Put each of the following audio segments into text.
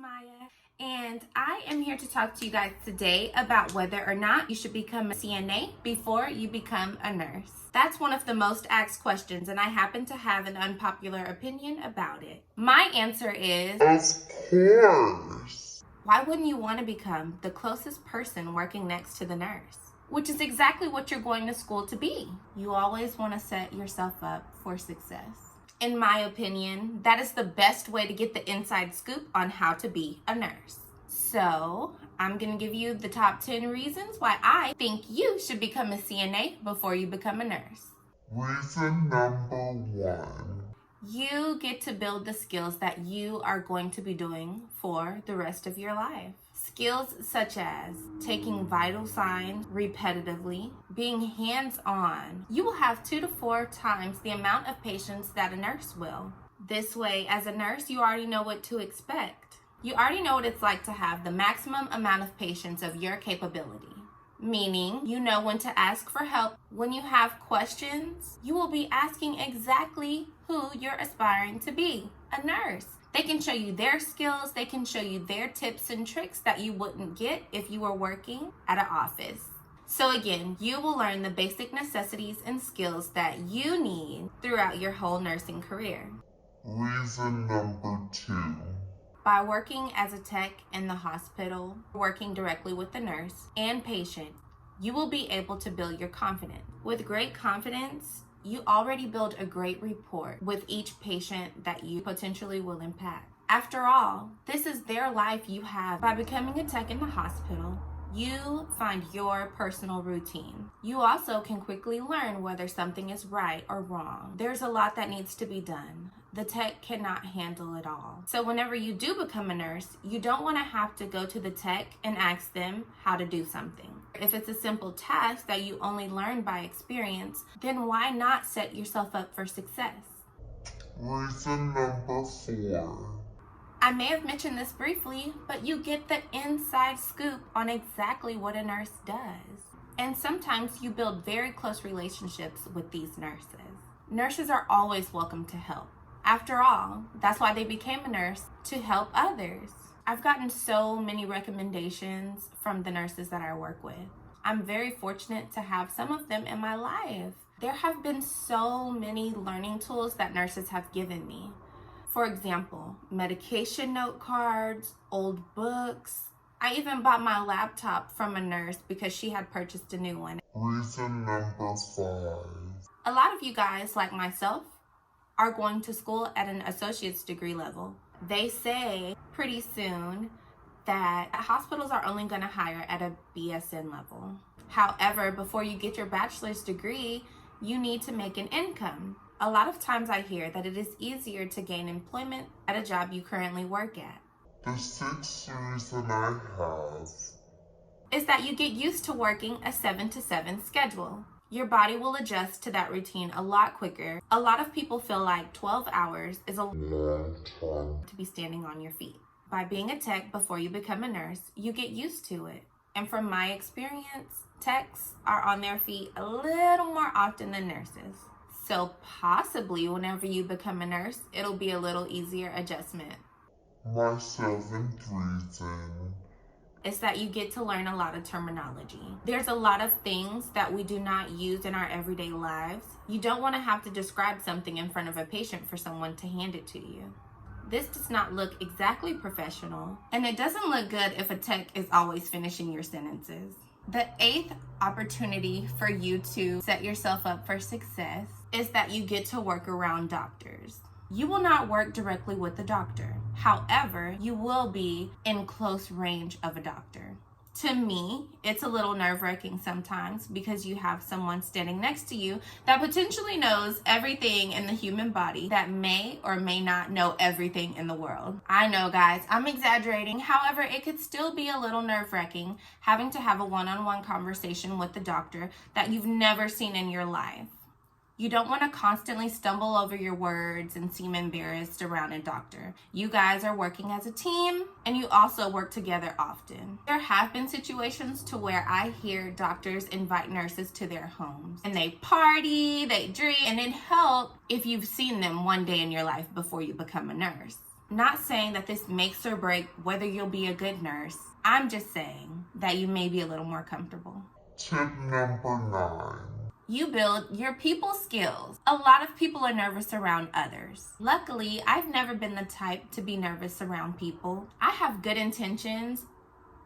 Maya, and I am here to talk to you guys today about whether or not you should become a CNA before you become a nurse. That's one of the most asked questions, and I happen to have an unpopular opinion about it. My answer is, of course. Why wouldn't you want to become the closest person working next to the nurse? Which is exactly what you're going to school to be. You always want to set yourself up for success. In my opinion, that is the best way to get the inside scoop on how to be a nurse. So, I'm going to give you the top 10 reasons why I think you should become a CNA before you become a nurse. Reason number 1. You get to build the skills that you are going to be doing for the rest of your life. Skills such as taking vital signs repetitively, being hands-on. You will have 2 to 4 times the amount of patients that a nurse will. This way, as a nurse, you already know what to expect. You already know what it's like to have the maximum amount of patients of your capability. Meaning, you know when to ask for help. When you have questions, you will be asking exactly who you're aspiring to be, a nurse. They can show you their skills, they can show you their tips and tricks that you wouldn't get if you were working at an office. So again, you will learn the basic necessities and skills that you need throughout your whole nursing career. Reason number 2. By working as a tech in the hospital, working directly with the nurse and patient, you will be able to build your confidence. With great confidence, you already build a great rapport with each patient that you potentially will impact. After all, this is their life you have. By becoming a tech in the hospital, you find your personal routine. You also can quickly learn whether something is right or wrong. There's a lot that needs to be done. The tech cannot handle it all. So whenever you do become a nurse, you don't want to have to go to the tech and ask them how to do something. If it's a simple task that you only learn by experience, then why not set yourself up for success? Reason number 4. I may have mentioned this briefly, but you get the inside scoop on exactly what a nurse does. And sometimes you build very close relationships with these nurses. Nurses are always welcome to help. After all, that's why they became a nurse, to help others. I've gotten so many recommendations from the nurses that I work with. I'm very fortunate to have some of them in my life. There have been so many learning tools that nurses have given me. For example, medication note cards, old books. I even bought my laptop from a nurse because she had purchased a new one. Reason number 5. A lot of you guys, like myself, are going to school at an associate's degree level. They say pretty soon that hospitals are only going to hire at a BSN level. However, before you get your bachelor's degree, you need to make an income. A lot of times I hear that it is easier to gain employment at a job you currently work at. The 6th reason I have is that you get used to working a 7 to 7 schedule. Your body will adjust to that routine a lot quicker. A lot of people feel like 12 hours is a long time to be standing on your feet. By being a tech before you become a nurse, you get used to it. And from my experience, techs are on their feet a little more often than nurses. So possibly whenever you become a nurse, it'll be a little easier adjustment. My 7th reason is that you get to learn a lot of terminology. There's a lot of things that we do not use in our everyday lives. You don't want to have to describe something in front of a patient for someone to hand it to you. This does not look exactly professional, and it doesn't look good if a tech is always finishing your sentences. The 8th opportunity for you to set yourself up for success is that you get to work around doctors. You will not work directly with the doctor. However, you will be in close range of a doctor. To me, it's a little nerve-wracking sometimes because you have someone standing next to you that potentially knows everything in the human body that may or may not know everything in the world. I know, guys, I'm exaggerating. However, it could still be a little nerve-wracking having to have a one-on-one conversation with the doctor that you've never seen in your life. You don't want to constantly stumble over your words and seem embarrassed around a doctor. You guys are working as a team, and you also work together often. There have been situations to where I hear doctors invite nurses to their homes, and they party, they drink, and it helps if you've seen them one day in your life before you become a nurse. Not saying that this makes or break whether you'll be a good nurse. I'm just saying that you may be a little more comfortable. Tip number 9. You build your people skills. A lot of people are nervous around others. Luckily, I've never been the type to be nervous around people. I have good intentions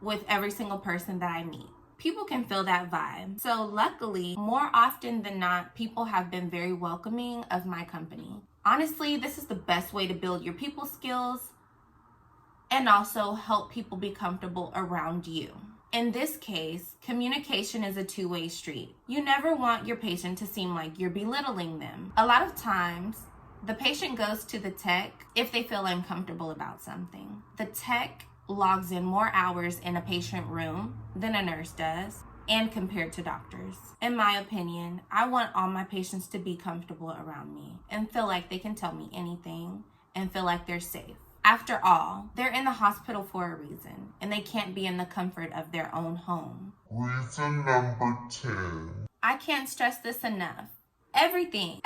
with every single person that I meet. People can feel that vibe. So luckily, more often than not, people have been very welcoming of my company. Honestly, this is the best way to build your people skills and also help people be comfortable around you. In this case, communication is a two-way street. You never want your patient to seem like you're belittling them. A lot of times, the patient goes to the tech if they feel uncomfortable about something. The tech logs in more hours in a patient room than a nurse does, and compared to doctors. In my opinion, I want all my patients to be comfortable around me and feel like they can tell me anything and feel like they're safe. After all, they're in the hospital for a reason, and they can't be in the comfort of their own home. Reason number 10. I can't stress this enough. Everything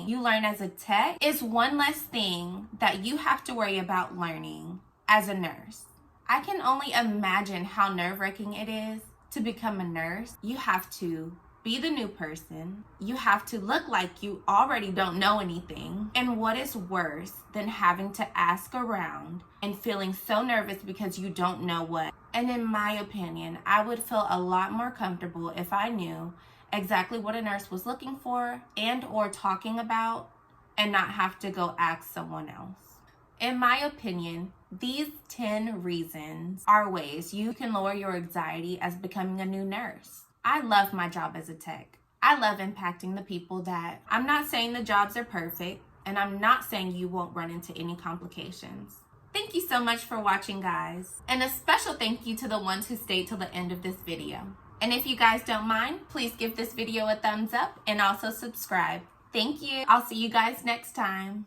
you learn as a tech is one less thing that you have to worry about learning as a nurse. I can only imagine how nerve-wracking it is to become a nurse. You have to be the new person. You have to look like you already don't know anything. And what is worse than having to ask around and feeling so nervous because you don't know what? And in my opinion, I would feel a lot more comfortable if I knew exactly what a nurse was looking for and or talking about and not have to go ask someone else. In my opinion, these 10 reasons are ways you can lower your anxiety as becoming a new nurse. I love my job as a tech. I love impacting the people that I'm not saying the jobs are perfect, and I'm not saying you won't run into any complications. Thank you so much for watching, guys. And a special thank you to the ones who stayed till the end of this video. And if you guys don't mind, please give this video a thumbs up and also subscribe. Thank you. I'll see you guys next time.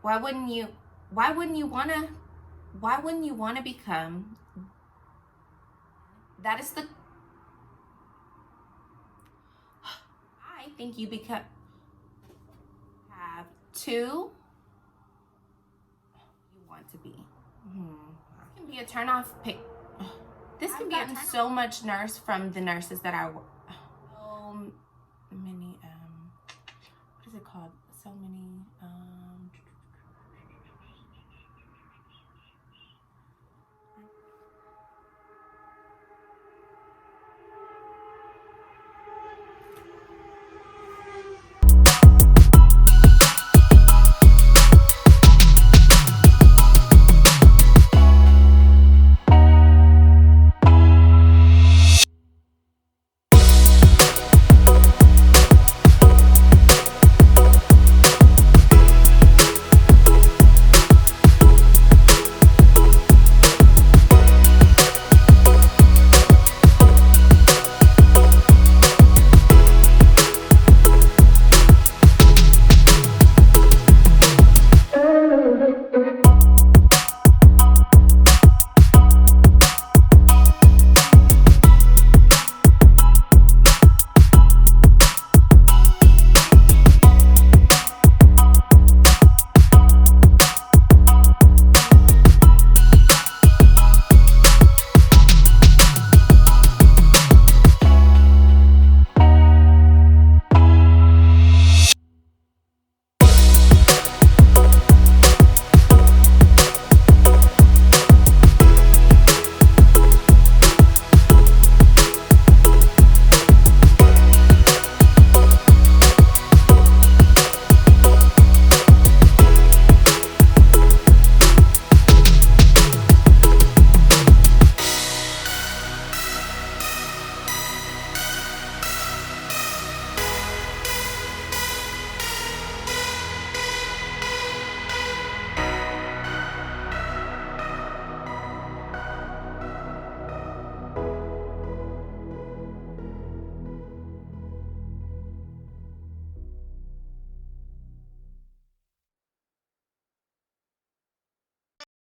Why wouldn't you want to become, that is the, I think you have to, you want to be. It can be a turn off pick. This can be so much nurse from the nurses that I work.